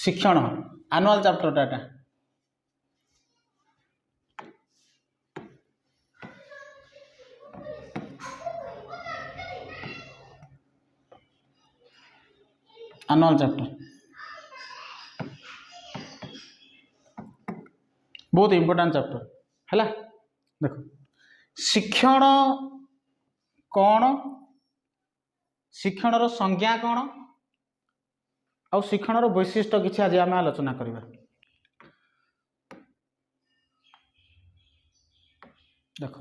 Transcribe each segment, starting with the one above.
शिक्षण annual chapter Tata annual chapter बहुत important chapter है। देखो शिक्षण कौन, शिक्षण संज्ञा कौन आ शिक्षण वैशिष्ट्य किसी आज आम आलोचना करवा। देख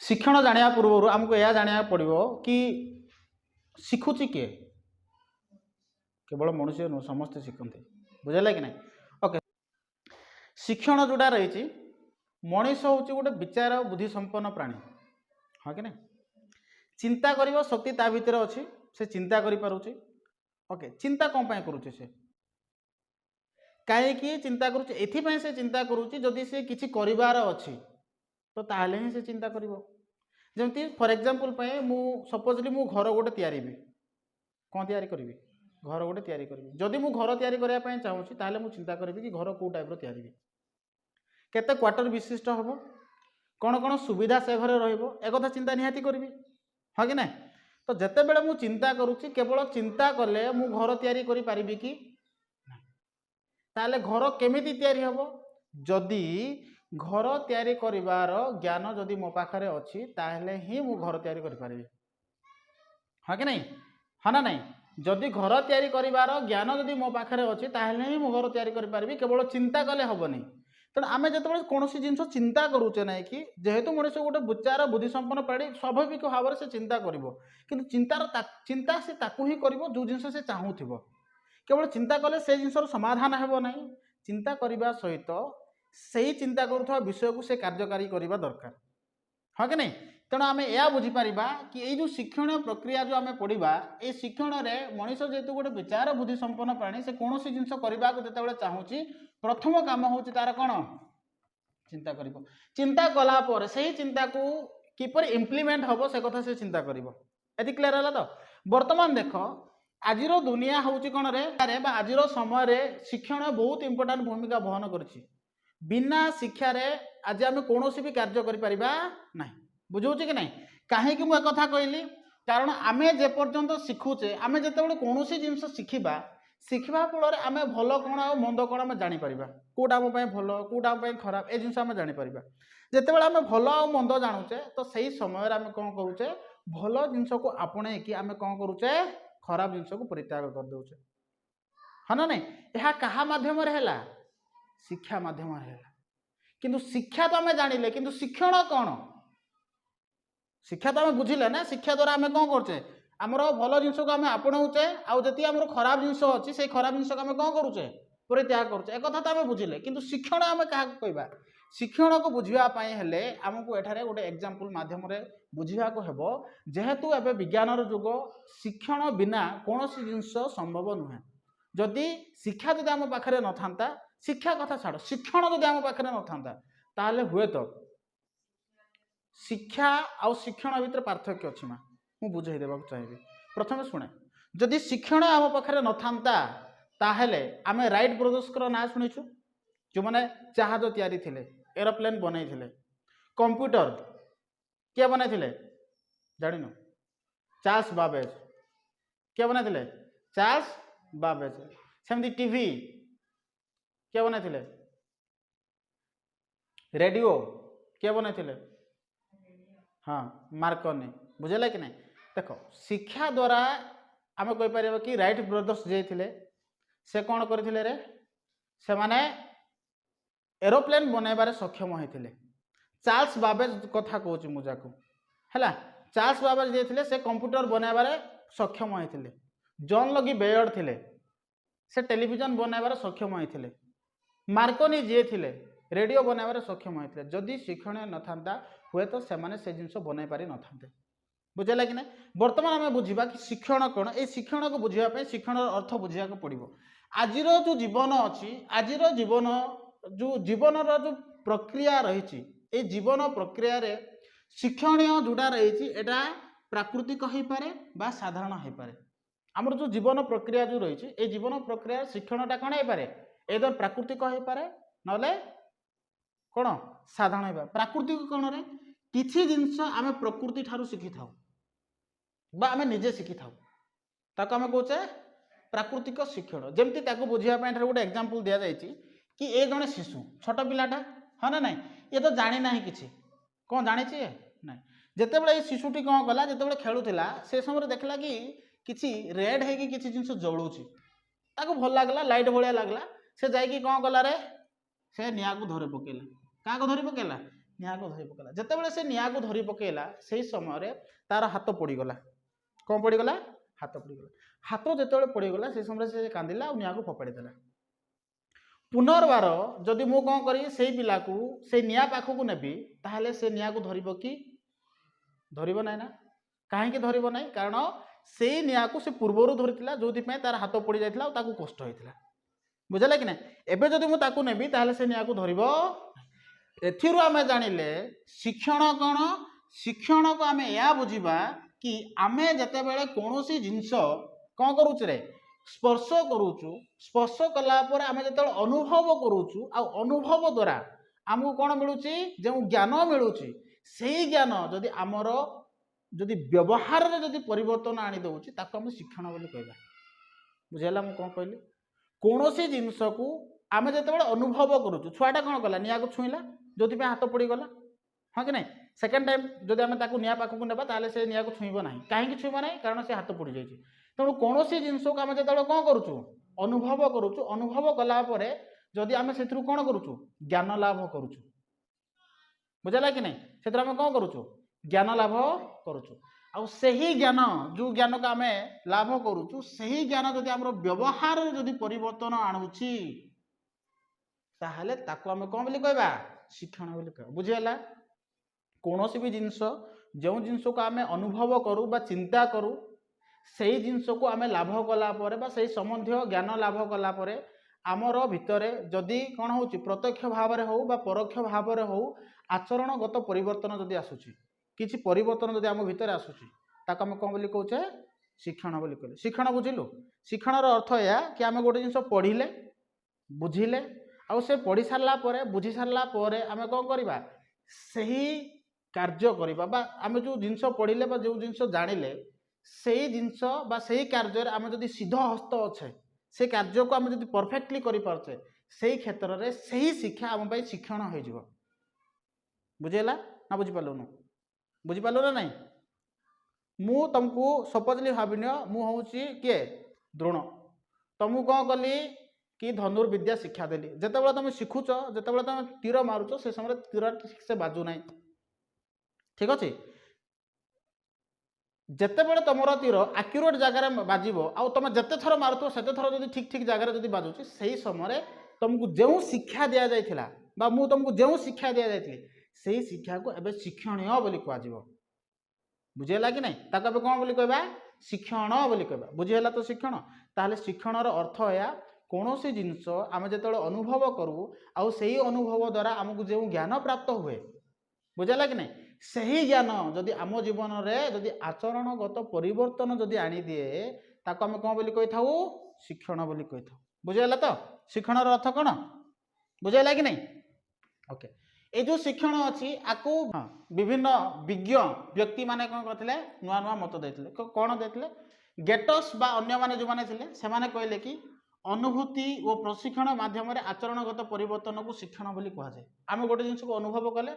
शिक्षण जाना पूर्व आमको यह जाना पड़ो कि शिखुची किए, केवल मनुष्य नुह समस्ते शिखते, बुझेगा कि ना। ओके शिक्षण जोड़ा रही मनीष हूँ गोटे विचार बुद्धि संपन्न प्राणी, हाँ कि ना। चिंता कर शक्ति ता भीतर अच्छी, से चिंता करि पारुछि। ओके चिंता कौन पाई करुछि, से कहीं चिंता करुछि एथिपाई से चिंता करुछि जदि से किछि करिवार अछि तो ताहले ही से चिंता करिवो। जेमती फॉर एग्जांपल पे मु सपोजली मु घर गोटे तैयारी भी कौन तैयारी करी, घर गोटे तैयारी करी। जदि मु घर तैयारी करबा पई चाहूछि ताहले मु चिंता करिवि कि घर को टाइप रो तैयारी भी, केते क्वार्टर विशिष्ट हबो, कौन कौन सुविधा से घरे रहिबो, एक कथा चिंता निहाती करबी, हाँ कि ना। तो जिते बेले मु चिंता करुछि केवल चिंता कले मु घर तैयारी करि पारिबि कि ताले घर केमिति तैयारी हबो, जदि घर तैयारी करिवार ज्ञान जदि मो पाखरे अछि ताहले ही मु घर तैयारी करि पारिबि, हाँ कि नहीं, हाँ ना नहीं। जदि घर तैयारी करिवार ज्ञान जदि मो पाखरे अछि ताहले ही मु घर तैयारी करि पारिबि, केवल चिंता कले हबनी। तेणु आम जो कौन जिन चिंता करुचे ना कि जेहेतु मनुष्य गोटे विचार बुद्धि संपन्न प्राणी स्वाभाविक भाव से चिंता कर, कि चिंता से ताकू ही कर जो जिन से चाहूब। केवल चिंता कले से जिन समाधान हेब ना, चिंता करने सहित से ही चिंता करुवा विषय को से कार्यकारी करने दरकार, हाँ कि नहीं। तेणु आम यह बुझीपर कि ये जो शिक्षण प्रक्रिया जो आम पढ़ा ये शिक्षण में मनीष जेहेतु गोटे विचार बुद्धि संपन्न प्राणी से कौन जिन करने को जिते चाहूँगी प्रथम काम हूँ तार कौन चिंता कर। चिंता कलापर से ही चिंता को किपर इम्प्लीमेंट हम से कथा से चिंता कर। ये क्लियर है तो। बर्तमान देख आज दुनिया हूँ कौन रे आज समय शिक्षण बहुत इंपोर्टेंट भूमिका बहन कर। बिना शिक्षा रे आज आम कौन भी कार्य करें बुझे कि नहीं। कहीं मुझे कथा कहली कारण आम जेपर्यंत शिखुचे आम जो कौन जिन शिखा शिखा फल आम भल कौन आ मंद कौन आम जापर कौटा आम भल कौटा आम खराब ए जिन आम जापर। जिते बड़े आम भल आ मंद जानुचे तो सही समय आम कौन करुचे भल जिनस को आपणे कि आम कौन करुचे खराब जिनस को परित्याग कर दौचे, हाँ ना नहीं। यह क्या मध्यम शिक्षा मध्यम किंतु शिक्षा तो आम जानिले किंतु शिक्षण कौन शिक्षा तो आम बुझिले ना। शिक्षा द्वारा आम कौन करचे आमर भल जिनस को आम आपणाऊचे आती आम खराब जिनस अच्छी से खराब जिनस को आम कौन करुचे परित्याग करुचे, एक कथा तो आम बुझिले। किंतु शिक्षण आम क्या कहवा शिक्षण को बुझापी हेले आमको एठारे गोटे एग्जांपल माध्यम बुझा को हेबो जेहेतु एबे विज्ञानर जुग शिक्षण बिना कौन जिनस संभव नुहे। जदि शिक्षा जदि आम पाखरे न था शिक्षा कथा छाड़ शिक्षण जदि आम पाखरे न था ताहले हुए तो शिक्षा आउ शिक्षण भितर पार्थक्य अच्छी माँ मु बुझाई देवा चाहिए। प्रथम शुणे जदि शिक्षण आम पाखरे न था ताहले आम राइट ब्रदर्स ना शुणीचु जो मैंने जहाज तैयारी थिले एरोप्लेन बनै थिले। कंप्यूटर किए बनै थिले जानिन चार्ल्स बाबेज किए बनै थिले चार्ल्स बाबेज। सेमती टीवी किए बनै थिले रेडियो किए बनै थिले हाँ मार्कनी, बुझेगा कि नहीं। देख शिक्षा द्वारा आम कहीपर कि राइट ब्रदर्स जे थिले से कौन करथिले रे से माने एरोप्लेन बनैबार सक्षम होते। चार्ल्स बाबेज कथा कहूँ मुझा को है चार्ल्स बाबेज जे थिले से कंप्यूटर बनैबार सक्षम होते। जॉन लगी बेयर्ड थिले से टेलीविजन बनैबार सक्षम होते। मार्कनी जे थिले रेडियो बनैबार सक्षम होते। जदि शिक्षण न था हुए तो से जिनस बन पारि न था, बुझेगा कि ना। बर्तमान आम बुझा कि शिक्षण कौन ये शिक्षण को बुझापी शिक्षण अर्थ बुझा पड़ो। आज जो जीवन अच्छी आज जीवन जो जीवन जो प्रक्रिया रही ये जीवन प्रक्रिया रे शिक्षण जोड़ा रही एटा प्राकृतिक हो पारे बा साधारण हो पारे। आमर जो जीवन प्रक्रिया जो रही है जीवन प्रक्रिया शिक्षणटा कौन हो पारे एदर प्राकृतिक हो पारे ना कौन साधारण हो प्राकृतिक कौन रे किसी जिनस आम प्रकृति ठारू शिखी था आम निजे शिखी था ताको आम कहे प्राकृतिक शिक्षण जमती बुझापी गोटे एग्जांपल दि जाए कि ए जड़े शिशु छोट पिलाटा हाँ ना ना ये तो जानी ना कि कौन जानी ना जिते बड़े शिशुटी कौन कला जिते खेलुला से समय देखला कि किसी रेड है कि जिनस जलूची भल लगला लाइट भाया लगला से जाकि कौन कला रे से निआ को धरी पकेला क्या धरी पकेला निआ को धरी पकेला जिते से निआ को धरी पकेला से समय तार हाथ पड़गला कौन पड़गला हाथ पड़गला हाथ जो पड़गला से समय से कांदिला निआ को फोपाड़ी देला पुनर्बार जदि मु कौन करी से पिला को से निआ पाखक नेबी ताहले से निआ को धरिब कि धरिब ना ना कहीं धरिब ना कारण से निआ को से पूर्वर धरी जो तार हाथ पड़ जाता कष्ट होता बुझला कि ना एबे जदि मुझे नेबी ताहले से निआ को धरिब एथिरु आमे जानिले शिक्षण कौन शिक्षण को आमे या बुझिबा कि आमे जते बेले कोनोसी जिंस कौन करूछ रे स्पर्श करूचु स्पर्श कला पर आमे जते अनुभव करूचु आ अनुभव द्वारा आमको कौन मिलूची जो ज्ञान मिलूची से ज्ञान जदि आमर जदि व्यवहार रे जदि परिवर्तन आनी दउची ताको हम शिक्षण बोली कहबा बुझेला मु कोन कहली कोनोसी जिंस को आमे जते बेले अनुभव करूचु छुआटा कौन कला निया को छुईला जो हाथ पड़ गला हाँ कि नहीं सेकेंड टाइम जब आम निआ पाखक नेबा ताले से निआ को छुईब ना कहीं छुईब ना कारण से हाथ पड़ जाए तेणु कौन जिनस को आम जो कौन करुचु अनुभव करुचु अनुभव कलापर जदि आम से कौन करुचु ज्ञान लाभ करुचु बुझला कि नहीं से आम कौन करुचु ज्ञान लाभ करुचु आ सही ज्ञान जो ज्ञान को आम लाभ करुचु सही ज्ञान जदि आम व्यवहार जदि परिवर्तन आणुची ताहले ताको आम कौन बोली कहबा शिक्षण बोली कहबा बुझीगला कौन भी जिनस जो जिनस को आम अनुभव करूँ बा चिंता करूँ से जिनस को आम लाभ कलापर से संबंधी ज्ञान लाभ कलापर आमर भितर जदि कौन हो प्रत्यक्ष भाव में हो परोक्ष भाव में हो आचरणगत परिवर्तन जदि आसूची किसी परिवर्तन जदि आम भितर आसूची ताको आम कौन बोली कहचे शिक्षण बोली कहले शिक्षण बुझिलु शिक्षण अर्थ यह कि आम गोटे जिनस पढ़िले बुझिले आउ से पढ़ी सारा पर बुझी सारा पर आम कौन करवा सही कार्य करवा बा आम जो जिनस पढ़िले बा जो जिनस जानिले से जिनस बा सही कार्य आम जदि सिद्ध हस्त अच्छे से कार्य को आम जदि परफेक्टली करि पारछे से क्षेत्र में सही शिक्षा आम पाई शिक्षण हो जिवो बुझेला ना बुझी पालुनु बुझी पालु ना नहीं मु तुमको सपोजली भाविनियो मु होउची के द्रोण तुमको कौन कली कि धनुर्विद्या शिक्षा देली जिते तुम शिखुच जिते तुम तीर मारुच से समय तीर ठीक से बाजू ना ठीक अच्छे जितेबले तुम तीर आक्यूरेट जगार बाजिब आउ तुम जिते थर मारुथ से थर जब ठीक ठीक जगार जब बाजुची से समय तुमको जो शिक्षा दि जाइथिला बा मु तुमको जो शिक्षा दि जाइथिली से शिक्षा को एबे शिक्षणीय बोली कहजिवो बुझेला कि नहीं ताको एबे कोन बोली कहबा शिक्षण बोली कहबा बुझेला तो शिक्षण ताहले शिक्षणर अर्थ या कौनसी जिनस आम जो अनुभव करूँ आउ से अनुभव द्वारा आमको जो ज्ञान प्राप्त हुए बुझेला कि नहीं सही ज्ञान जदि आम जीवन में जदि आचरणगत परिवर्तन जदि आनी दिए ताको आम कौन बोली कही था शिक्षण बोली कही था बुझेला तो शिक्षणर अर्थ कौन बुझेला कि नहीं ओके ये जो शिक्षण अच्छी आपको विभिन्न विज्ञ व्यक्ति माने कौन करते नुआ नुआ मत देते कौन देते गेटस बा अन्य माने जो माने थिले से माने कहले कि अनुभूति और प्रशिक्षण माध्यम आचरणगत परिवर्तन को शिक्षण बोली कहा जाए आम गोटे जिनस को अनुभव कले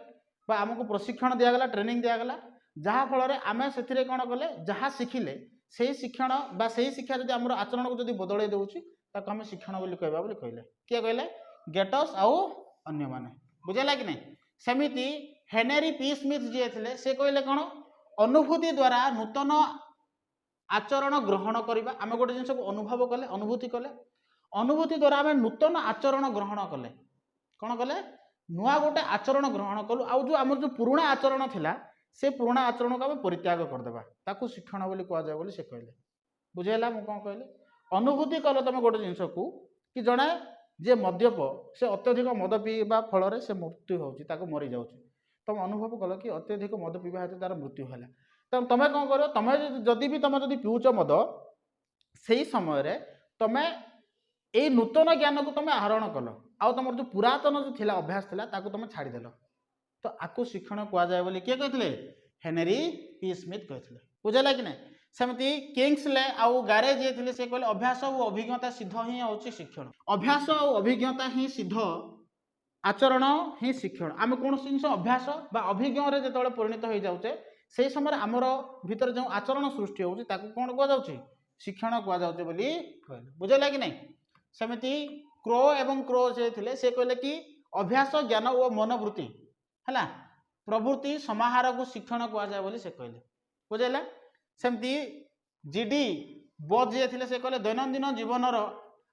बा आमको प्रशिक्षण दिगला ट्रेनिंग दिगला जहाँ फल आम से कौन कले जहाँ शिखिले से शिक्षण बा से शिक्षा जब आम आचरण को जब बदल दूसरी ताको आम शिक्षण बोली कहबा बोली कहले किए कहले गेटस आउ अन्य माने बुझेला कि नहीं सेमिति हेनरी पी स्मिथ जी थे से कहले कौन अनुभूति द्वारा नूतन आचरण ग्रहण करवा आम गोटे जिनस को अनुभव कले अनुभूति द्वारा आम नूतन आचरण ग्रहण कले कौन कले नुआ गोटे आचरण ग्रहण कलु आउ जो आम जो पुराणा आचरण थिला से पुराणा आचरण को आम परित्याग करदेबा ताकू शिक्षण बोली कह जाए बोली से कहले बुझेला मु कौन कहले अनुभूति कल तुम गोटे जिनस को कि जड़े जे मद्यप से अत्यधिक मद पीवा फल से मृत्यु हो मरी जाऊँ तुम अनुभव कल कि अत्यधिक मद पीवा हेतु तार मृत्यु है तो तुम कौन कर तुम जदि भी तुम जदि पीऊच मद सेही समय रे तमे एई नूतन ज्ञान को तमे आहरण कल आउ तुम जो पुरातन जो थिला अभ्यास थिला ताको तमे छाड़ीदेल तो आकु शिक्षण कुआ जाए बोली किए कहते हेनरी पी स्मिथ कहते बुझेगा कि ना सेमती किंग्सले आउ गारे जे थिले से कहले अभ्यास और अभिज्ञता सिद्ध ही होची शिक्षण अभ्यास और अभिज्ञता ही सिद्ध आचरण ही शिक्षण आम कौन जिन अभ्यास बा अभिज्ञ जो परिणत हो जाऊे से समय आमर भीतर जो आचरण सृष्टि होची ताकू कौन कुआ जाउची शिक्षण कुआ जाउची बोली कहले बुझेगा कि नहीं सेमती क्रो एवं क्रो जे थिले से कहले कि अभ्यास ज्ञान और मनोवृत्ति है प्रवृत्ति समाहार को शिक्षण कुआ जाए बोली से कहले बुझेगा सेमती जीडी बोध जे थिले से कहले दैनंदिन जीवनर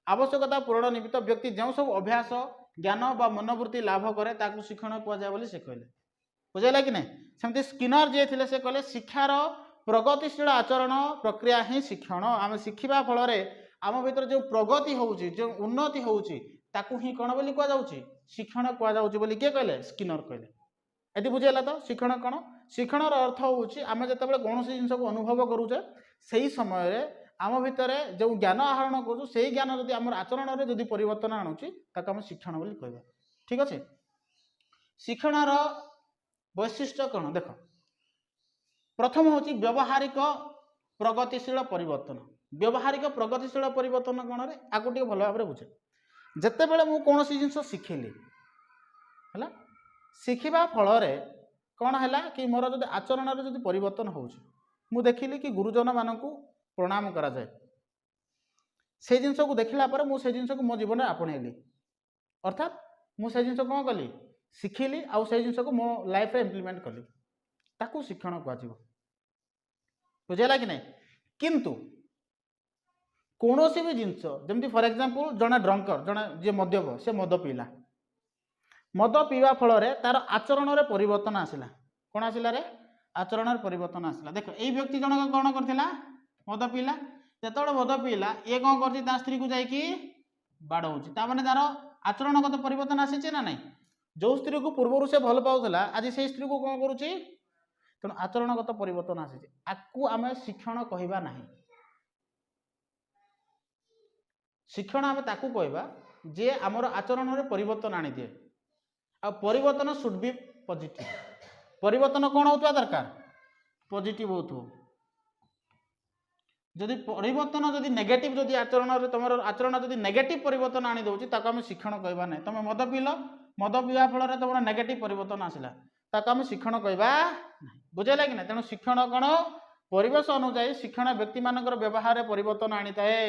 आवश्यकता पूरण निमित्त व्यक्ति जो सब अभ्यास ज्ञान बा मनोवृत्ति लाभ करे ताकू शिक्षण कुआ जाए बोली से कहले बुझेगा कि नहीं सेमती स्किनर जे थिले से कहले शिक्षार प्रगतिशील आचरण प्रक्रिया ही शिक्षण आम शिखिबा फल आम भीतर जो प्रगति होउची जो उन्नति होउची ताकू ही कौन बोली कुआ जाउची शिक्षण कुआ जाउची बोली किए कहले स्किनर कहले एति बुझेला तो शिक्षण कौन शिक्षणर अर्थ होउची आम जतबेले कौन जिनिस को अनुभव करूचे सही समय रे आम भितर जो ज्ञान आहरण करूँ से ज्ञान जदि आम आचरण में जदि परिवर्तन आणुची ताको आम शिक्षण बोली कहबा ठीक अच्छे शिक्षणर वैशिष्ट्य कौन देख प्रथम होची व्यवहारिक प्रगतिशील परिवर्तन व्यवहारिक प्रगतिशील परिवर्तन कौन रे आगु टिके भल भाव बुझे जितेबले मु कौन जिनिस शिखिली है शिखिबा फल कौन है कि मोर जब आचरण में जब परिवर्तन होउची मु देखिली कि गुरुजन मानक प्रणाम करा जाए से जिनस को देखला पर मु से जिनस को मो जीवन में आपणेली अर्थात मु से जिनस कौन कली शिखिली आउ से जिनस को मो लाइफ रे इम्प्लीमेंट कली ताकू शिक्षण कुआजिबो बुझेला कि नहीं किंतु कौनसी भी जिनस जमती फॉर एग्जांपल जने ड्रंकर जने जे मद्यप से मद पीला मद पीवा फल तार आचरण में परिवर्तन आसला कौन आसला रे आचरण में परिवर्तन आसला देख ये व्यक्ति जनक कौन करथिला मद पीला जो मद पीला ये कौन कर स्त्री को जाकि बाड़ौची तार आचरणगत परिवर्तन आसी ना नहीं जो स्त्री को पूर्व से भल पाला आज से स्त्री को कौन करुच्ची तेणु आचरणगत परिवर्तन आसी आपको आम शिक्षण कहवा ना शिक्षण आम ताकू कहवा जे आमर आचरण में परिवर्तन आनी दिए आ परिवर्तन शुड बी पॉजिटिव परिवर्तन कौन होता दरकार पॉजिटिव हो जदि परिवर्तन जदि नेगेटिव जदि आचरण तुम आचरण जदि नेगेटिव परिवर्तन आनी दौची ताको आम शिक्षण कहवा ना तुम मद पील मद पीवा फल तुम नेगेटिव परिवर्तन आसला ताको आम शिक्षण कहवा बुझेगा कि ना तेणु शिक्षण कौन परिवेश अनुसार शिक्षण व्यक्ति मानकर व्यवहार परिवर्तन आनी थाए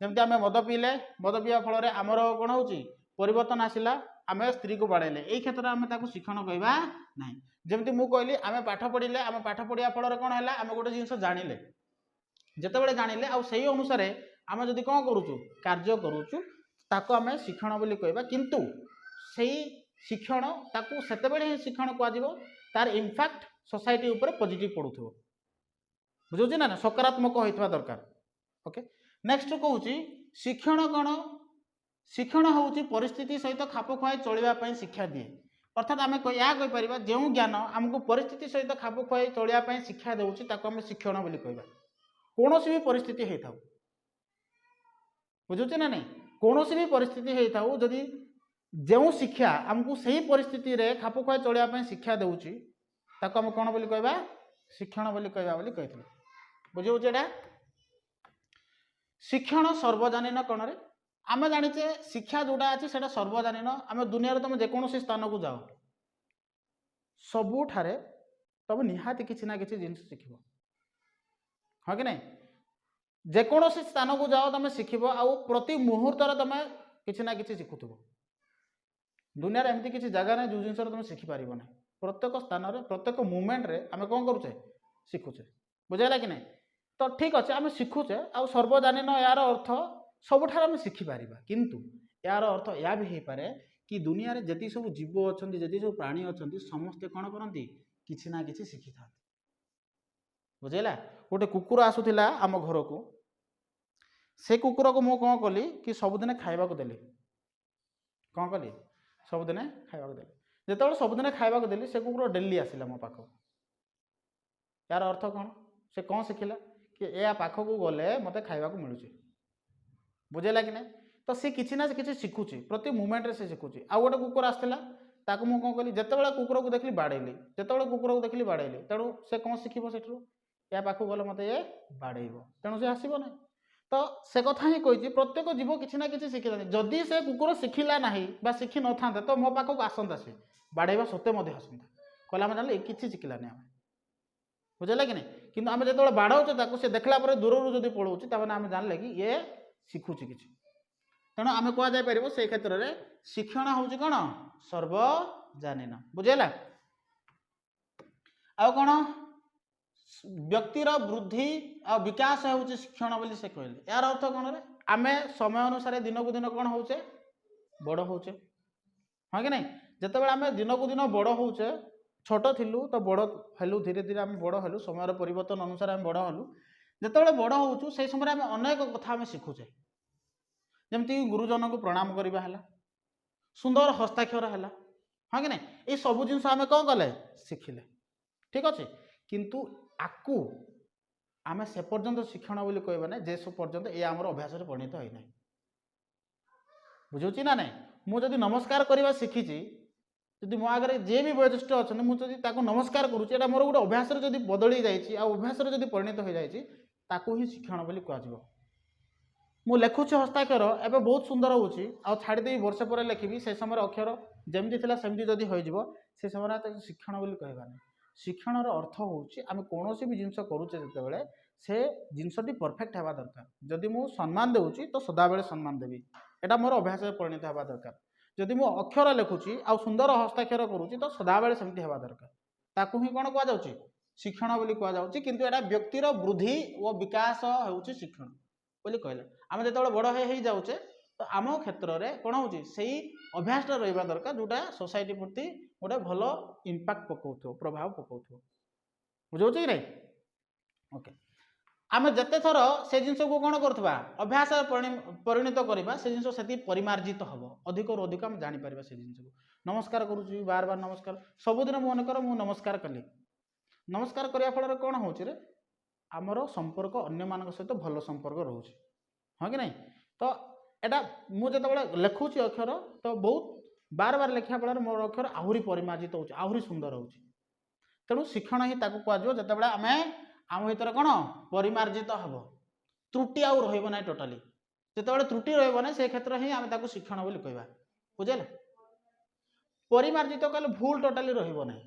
जमती आम मद पीले मद पीवा फल आमर कौन हो परिवर्तन आसला आम स्त्री को बाड़ेले यही क्षेत्र में आम शिक्षण कहवा ना जमती मु कहली आम पाठ पढ़िले आम पाठ पढ़िया फल कौन है आम गोटे जिन जानिले जितेबाला जानिले आ सही अनुसार आम जदि कौन करुचु कार्य करुचु ताको आम शिक्षण बोली कहबा किंतु सही शिक्षण ताको सेतेबेले ही शिक्षण कुआजिबो तार इम्पैक्ट सोसाइटी ऊपर पॉजिटिव पड़ुथो बुझुछि ना सकारात्मक होइतबा दरकार ओके नेक्स्ट कहूची शिक्षण कौन शिक्षण होउची परिस्थिति सहित खाप खुआई चलिबा पई शिक्षा दिए अर्थात आम या कहीपर जो ज्ञान आमको परिस्थिति सहित खाप खुआई चलिया शिक्षा देउछि ताको आम शिक्षण बोली कहबा कौन भी परिस्थिति होता बुझुचे ना नहीं कौन भी परिस्थिति होता जदि जो शिक्षा आमको सही परिस्थिति रे खाप खुआई चलिया शिक्षा देउछि ताको आम कौन बोली कहबा शिक्षण बोली कहबा बोली कहिथिले बुझुचे एटा शिक्षण सर्वजनीन कौन रे आम जाचे शिक्षा जोटा अच्छे से सर्वजनीन आम दुनिया तुम जेकोसी स्थान को जाओ सबुठारे तुम निहाती किसी ना किसी जिन शिख हाँ कि नहीं जेकोसी स्थान को जाओ तुम शिख प्रति मुहूर्त तुम किसी ना किसी शिखुव दुनिया एमती किसी जगह ना जो जिन तुम शिखिपार ना प्रत्येक स्थान प्रत्येक मुमेंट रे आम कौन करुचे शिखुचे बुझेगा कि नहीं तो ठीक अच्छे आम शिखुचे आ सर्वजनीन यार अर्थ सबुठार आम शिखिपार किंतु यार अर्थ या भी हो पारे कि दुनिया रे जति सब जीव अच्छा जी सब प्राणी अच्छा समस्ते कौन करती किसी ना किसी शिखि था बुझेगा गोटे कुकुर आसूला आम घर को से कुकुर को मु कौन कली कि सबुदिन खाइबा देली कौन कली सबुदिन खाइबा देली जो सबुदिन खाइबा देली से कुकुर डेली आसला मो पाख यार अर्थ कौन से कौन शिखिला कि या पाखक गले मत खावा मिलूँ बुझेगा कि ना तो सी किसी ना किसी शिखुची प्रति मुमेंट से शिखुची आउ गोटे कुकुर आसला ताकू मुझे कौन कली जिते कुकुर को देखली बाड़ेली जिते कुकुर को देखली बाड़ेली तेणु से कौन शिखब से या पाखक गले मत ये बाड़ेब तेणु से आसब ना तो से कथा ही कही प्रत्येक जीव किसी ना कि शिखी जदि से कुकुर शिखिला ना शिखी न था तो मो पाखक आसता से बाड़ेबा सत्ते आसता कहला आम जान कि शिखिलानी आम बुझेगा कि नहीं कि आम जो बाड़े से देखला दूर जब पलाऊँ आम जानले कि ये शिखुची कि तेणु आम कह से क्षेत्र में शिक्षण हूँ कौन सर्वजनीन बुझेगा आ कौन व्यक्तिर वृद्धि आ विकास हूँ शिक्षण बोली से कहले यार अर्थ कौन आम समय अनुसार दिन को दिन कौन होचे बड़ होचे हाँ कि नहीं जिते आम दिन को दिन बड़ होचे छोट थिलु तो बड़ हेलु धीरे धीरे आम बड़ हेलु समय परिवर्तन अनुसार आम बड़ हेलु जिते बड़ होचु से समय आम अनेक कथा आम शिखुचे जमती गुरुजन को प्रणाम करवा है सुंदर हस्ताक्षर है हाँ कि नहीं ये सब जिन आम कौन कले शिखिले ठीक अच्छे किंतु आकु आम से पर्यंत शिक्षण बोली कहबा ना जे सब पर्यंत ये आम अभ्यास परिणत होना बुझे ना नहीं मुझे नमस्कार करवा शिखी जदि मो आगे जे भी वयोज्येष्ठ अच्छा मुझे नमस्कार करुँचा मोर गोटे अभ्यास बदली जाइए अभ्यास परिणत हो जाए ही शिक्षण बोली कह मु लेखुची हस्ताक्षर एवं बहुत सुंदर हो छाड़दे वर्ष पर लिखी से समय अक्षर जमी थी सेमती जदि हो से समय शिक्षण बोली कहबा नहीं शिक्षण अर्थ हूँ आम कौन भी जिनस करुचे जिते से जिनसटी परफेक्ट हवा दरकार जदि मु सम्मान देउची तो सदाबेले सम्मान देवी एटा मोर अभ्यास परिणत हवा दरकार जदि मु अक्षर लिखुची आ सुंदर हस्ताक्षर करुची तो सदाबेले सेमती हवा दरकार ताकू ही कौन कह जाउची शिक्षण बोली कह जाउची किंतु एटा व्यक्तिर वृद्धि और विकास होउची शिक्षण बोली कहले आम जो बड़ हो जाऊे तो आम क्षेत्र में कौन हो अभ्यासटा रहा दरकार जोटा सोसाइटी प्रति गोटे भल इंपैक्ट पकाउ प्रभाव पकाउ बुझे कि नहीं ओके आम जिते थर से जिन को कौन करवा अभ्यास परिणत करवा से जिन से परिमार्जित हम अधिक अधिक आम जापर से जिन को नमस्कार करुँच बार बार नमस्कार सबुदिन मनकर मु नमस्कार कली नमस्कार करने फल कौन हो आमर संपर्क अन्य मान सहित भल संपर्क रोचे हाँ कि नहीं तो एटा मुझे लिखुची अक्षर तो बहुत बार बार लिखा फल मोर अक्षर आहरी परिमार्जित हो आहरी सुंदर हो तेणु शिक्षण ही कहुए जिते आम आम भर कौन परिमार्जित हम त्रुटि आउ रहा टोटाली जिते त्रुटि रहा से क्षेत्र ही आम शिक्षण बोली कहवा बुझे परिमार्जित कले भूल टोटाली रहा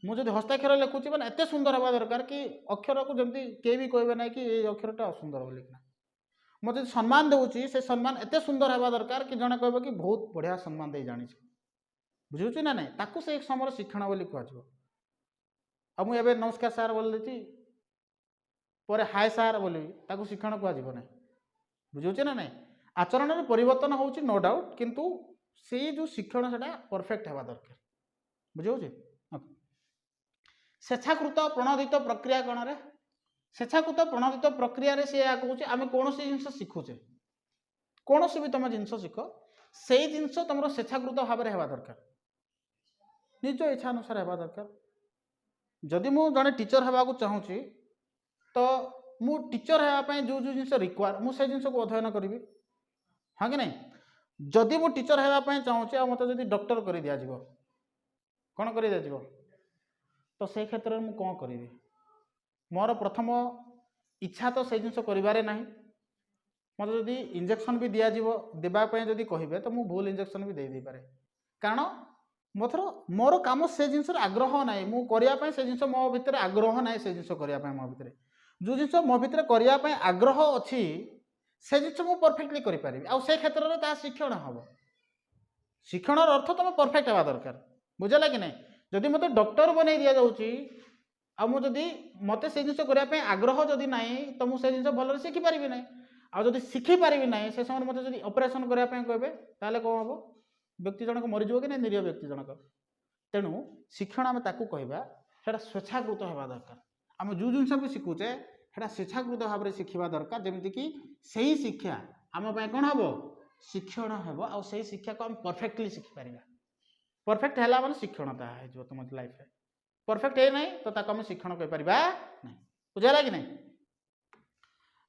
मुझे हस्ताक्षर लिखुची मैंने एत सुंदर हवा दरकार कि अक्षर को जमी किए भी कहे ना कि ये अक्षरटा असुंदर बोलिकिना मुझे सम्मान दूसरी से सम्मान एत सुंदर हवा दरकार कि जड़े कह कि बहुत बढ़िया सम्मान दे जानी बुझे ना नहीं ताकू से एक समय शिक्षण बोली कह मुझे नमस्कार सार बोली पर हाय सार बोली ताकू शिक्षण कह बुझे ना नहीं आचरण में परिवर्तन हो नो डाउट किंतु से जो शिक्षण से परफेक्ट हवा दरकार बुझे स्वेच्छाकृत प्रणोदित प्रक्रिया कौन रे स्वेच्छाकृत प्रणोदित प्रक्रिया रे से कहूँ आम कौन जिन शिखुचे कौन भी तुम जिन शिख से जिन तुम स्वेच्छाकृत भाव में हवा दरकार निज इच्छा अनुसार हवा दरकार जदि मु जड़े टीचर हवा चाहूँगी तो मु टीचर होगापी जो जो जिन रिक्वायर मुझे जिन को अध्ययन करी हाँ कि नहीं जदि मु टीचर होगापी चाहूँगी आ मत जब डॉक्टर कर दिया कौन कर दिया तो से क्षेत्र में कौन करी मोर प्रथम इच्छा तो से जिन कर ना मत जदि इंजेक्शन भी दिज्व देवाई जदि कहे तो मुझे भूल इंजेक्शन भी दे पारे कारण मोर कम से जिन आग्रह ना मुझे से जिन मो भर आग्रह ना से जिन करने मो भर जो जिन मो भर करने आग्रह अच्छी से जिन मुझे परफेक्टली करें आ से क्षेत्र में शिक्षण हम शिक्षण अर्थ तुम परफेक्ट हवा दरकार बुझेगा कि नहीं जदि मत डॉक्टर बन दि जाऊँगी आदि मत से जिन करने आग्रह जदि ना तो मुझे जिन भल शिखिपारि ना आदि शिखिपारि ना से समय मत जब ऑपरेशन करने कहे ताले कौन हम व्यक्ति जनक मरीज कि नहीं निरीह व्यक्ति जनक तेणु शिक्षण आम ताकू कहवा स्वेच्छाकृत हवा दरकार आम जो जिन भी शिखुचे से स्वेच्छाकृत भाव में शिखा दरकार जमीक से ही शिक्षा आम कौन हम शिक्षण हम आ शिक्षा को आम परफेक्टली शिखिपार परफेक्ट है मैंने शिक्षणता हो तुम लाइफ परफेक्ट है ना तो आम शिक्षण कहीपर ना बुझेगा कि नहीं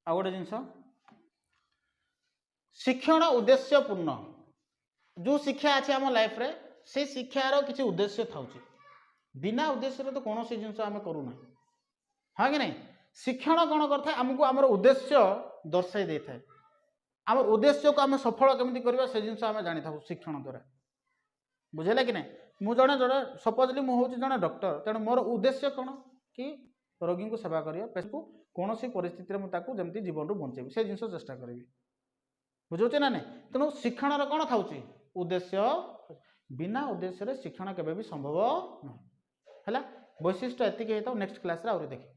आ गोटे जिनस शिक्षण उद्देश्यपूर्ण जो शिक्षा अच्छे आम लाइफ रे से शिक्षार किसी उद्देश्य था बिना उद्देश्य तो कौन सी जिनस आम करूना हाँ कि नहीं शिक्षण कौन करता है आमको आम उद्देश्य दर्शाई दे था आम उद्देश्य को आम सफल केमी करवा से जिन आम जानी था शिक्षण द्वारा बुझेगा कि नहीं मुझे जड़े सपोजली मुझे जड़े डॉक्टर तेणु मोर उद्देश्य कौन कि रोगी को सेवा करिया पेशेंट को कौन सी परिस्थिति में ताकू जमती जीवन रू बंचेबी से जिन चेष्टा करी बुझे ना नहीं तेणु शिक्षण कौन था उद्देश्य बिना उद्देश्य शिक्षण केबे भी संभव नहीं है वैशिष्ट्य एतिक नेक्स्ट क्लास रे आउरी देखिए।